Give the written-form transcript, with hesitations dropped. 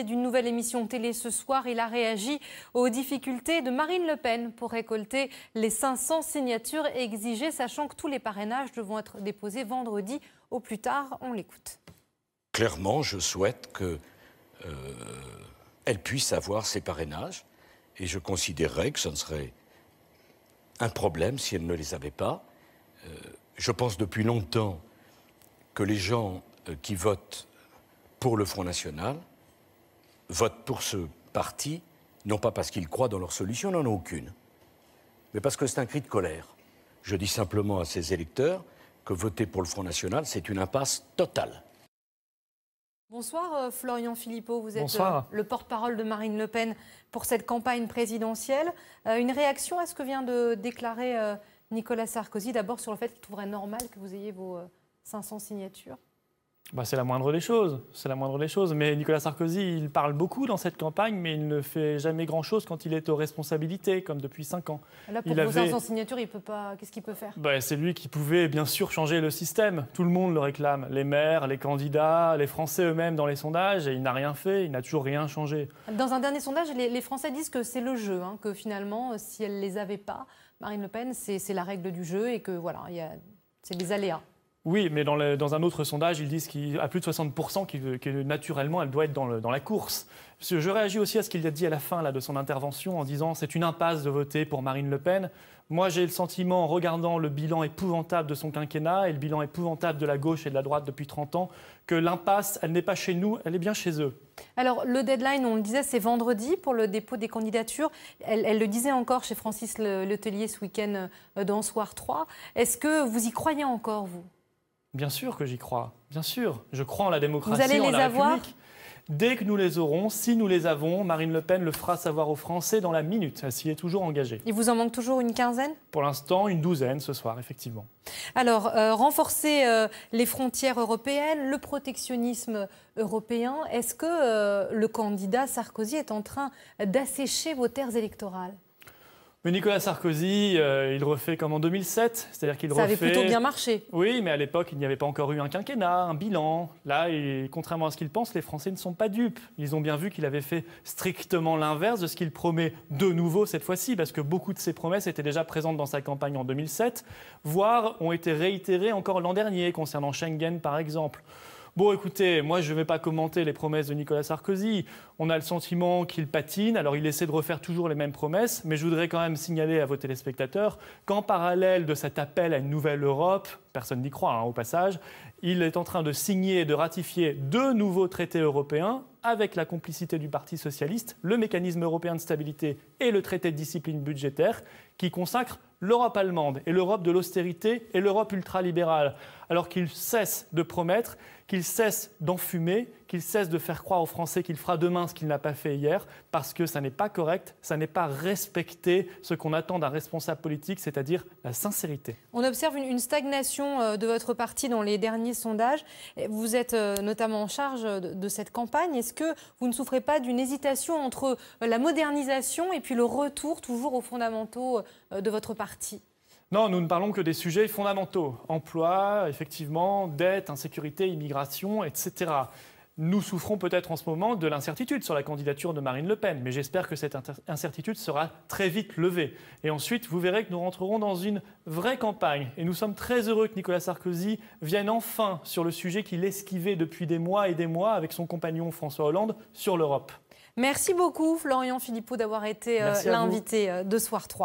d'une nouvelle émission télé ce soir. Il a réagi aux difficultés de Marine Le Pen pour récolter les 500 signatures exigées, sachant que tous les parrainages devront être déposés vendredi au plus tard. On l'écoute. Clairement, je souhaite qu'elle puisse avoir ses parrainages et je considérerais que ce ne serait un problème si elle ne les avait pas. Je pense depuis longtemps que les gens qui votent pour le Front National votent pour ce parti, non pas parce qu'ils croient dans leur solution, n'en ont aucune, mais parce que c'est un cri de colère. Je dis simplement à ces électeurs que voter pour le Front National, c'est une impasse totale. Bonsoir Florian Philippot, vous êtes Bonsoir. le porte-parole de Marine Le Pen pour cette campagne présidentielle. Une réaction à ce que vient de déclarer Nicolas Sarkozy, d'abord sur le fait qu'il trouverait normal que vous ayez vos 500 signatures? C'est la moindre des choses, c'est la moindre des choses. Mais Nicolas Sarkozy, il parle beaucoup dans cette campagne, mais il ne fait jamais grand-chose quand il est aux responsabilités, comme depuis 5 ans. Là, pour vos 500 signatures, il peut pas. Qu'est-ce qu'il peut faire? C'est lui qui pouvait bien sûr changer le système. Tout le monde le réclame. Les maires, les candidats, les Français eux-mêmes dans les sondages. Et il n'a rien fait, il n'a toujours rien changé. Dans un dernier sondage, les Français disent que c'est le jeu, hein, que finalement, si elle ne les avait pas, Marine Le Pen, c'est la règle du jeu et que voilà, c'est des aléas. Oui, mais dans un autre sondage, ils disent qu'à plus de 60% que naturellement, elle doit être dans la course. Je réagis aussi à ce qu'il a dit à la fin là, de son intervention en disant que c'est une impasse de voter pour Marine Le Pen. Moi, j'ai le sentiment, en regardant le bilan épouvantable de son quinquennat et le bilan épouvantable de la gauche et de la droite depuis 30 ans, que l'impasse, elle n'est pas chez nous, elle est bien chez eux. Alors, le deadline, on le disait, c'est vendredi pour le dépôt des candidatures. Elle le disait encore chez Francis Letellier ce week-end dans Soir 3. Est-ce que vous y croyez encore, vous ? Bien sûr que j'y crois, bien sûr. Je crois en la démocratie, vous allez en les la avoir République. Dès que nous les aurons, si nous les avons, Marine Le Pen le fera savoir aux Français dans la minute. Elle s'y est toujours engagée. Il vous en manque toujours une quinzaine? Pour l'instant, une douzaine ce soir, effectivement. Alors, renforcer les frontières européennes, le protectionnisme européen, est-ce que le candidat Sarkozy est en train d'assécher vos terres électorales? Mais Nicolas Sarkozy, il refait comme en 2007, c'est-à-dire qu'il refait... Ça avait plutôt bien marché. Oui, mais à l'époque, il n'y avait pas encore eu un quinquennat, un bilan. Là, contrairement à ce qu'il pense, les Français ne sont pas dupes. Ils ont bien vu qu'il avait fait strictement l'inverse de ce qu'il promet de nouveau cette fois-ci, parce que beaucoup de ses promesses étaient déjà présentes dans sa campagne en 2007, voire ont été réitérées encore l'an dernier, concernant Schengen par exemple. Bon, écoutez, moi, je ne vais pas commenter les promesses de Nicolas Sarkozy. On a le sentiment qu'il patine, alors il essaie de refaire toujours les mêmes promesses, mais je voudrais quand même signaler à vos téléspectateurs qu'en parallèle de cet appel à une nouvelle Europe, personne n'y croit, hein, au passage, il est en train de signer et de ratifier 2 nouveaux traités européens avec la complicité du Parti socialiste, le mécanisme européen de stabilité et le traité de discipline budgétaire, qui consacrent l'Europe allemande et l'Europe de l'austérité et l'Europe ultralibérale, alors qu'il cesse de promettre, qu'il cesse d'enfumer, qu'il cesse de faire croire aux Français qu'il fera demain ce qu'il n'a pas fait hier, parce que ça n'est pas correct, ça n'est pas respecter ce qu'on attend d'un responsable politique, c'est-à-dire la sincérité. On observe une stagnation de votre parti dans les derniers sondages. Vous êtes notamment en charge de cette campagne. Est-ce que vous ne souffrez pas d'une hésitation entre la modernisation et puis le retour toujours aux fondamentaux de votre parti ? Non, nous ne parlons que des sujets fondamentaux. Emploi, effectivement, dette, insécurité, immigration, etc. Nous souffrons peut-être en ce moment de l'incertitude sur la candidature de Marine Le Pen, mais j'espère que cette incertitude sera très vite levée. Et ensuite, vous verrez que nous rentrerons dans une vraie campagne. Et nous sommes très heureux que Nicolas Sarkozy vienne enfin sur le sujet qu'il esquivait depuis des mois et des mois avec son compagnon François Hollande sur l'Europe. Merci beaucoup, Florian Philippot, d'avoir été l'invité de Soir 3.